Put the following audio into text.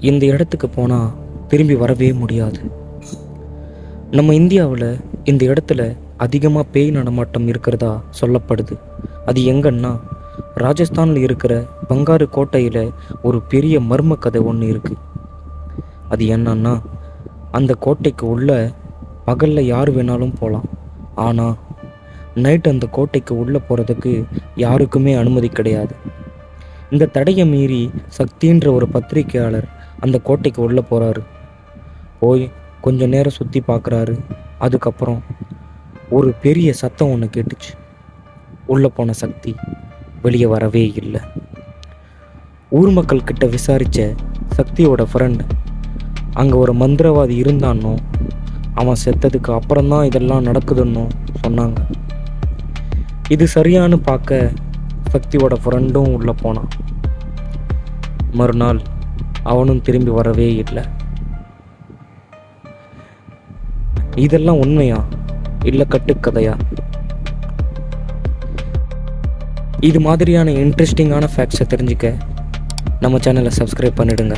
இந்த இடத்துக்கு போனால் திரும்பி வரவே முடியாது. நம்ம இந்தியாவில் இந்த இடத்துல அதிகமாக பேய் நடமாட்டம் இருக்கிறதா சொல்லப்படுது. அது எங்கன்னா ராஜஸ்தானில் இருக்கிற பங்காரு கோட்டையில் ஒரு பெரிய மர்ம கதை ஒன்று இருக்குது. அது என்னன்னா, அந்த கோட்டைக்கு உள்ள பகலில் யார் வேணாலும் போகலாம். ஆனால் நைட் அந்த கோட்டைக்கு உள்ளே போகிறதுக்கு யாருக்குமே அனுமதி கிடையாது. இந்த தடையை மீறி சக்தின்ற ஒரு பத்திரிகையாளர் அந்த கோட்டைக்கு உள்ளே போகிறாரு. போய் கொஞ்ச நேரம் சுற்றி பார்க்குறாரு. அதுக்கப்புறம் ஒரு பெரிய சத்தம் ஒன்று கேட்டுச்சு. உள்ளே போன சக்தி வெளியே வரவே இல்லை. ஊர் மக்கள் கிட்ட விசாரித்த சக்தியோட ஃப்ரெண்ட் அங்கே ஒரு மந்திரவாதி இருந்தானோ, அவன் செத்ததுக்கு அப்புறம்தான் இதெல்லாம் நடக்குதுன்னு சொன்னாங்க. இது சரியானு பார்க்க சக்தியோட ஃப்ரெண்டும் உள்ளே போனான். மறுநாள் அவனும் திரும்பி வரவே இல்லை. இதெல்லாம் உண்மையா இல்லை கட்டுக்கதையா? இது மாதிரியான இன்ட்ரெஸ்டிங்கான ஃபேக்ட்ஸை தெரிஞ்சுக்க நம்ம சேனலை சப்ஸ்கிரைப் பண்ணிடுங்க.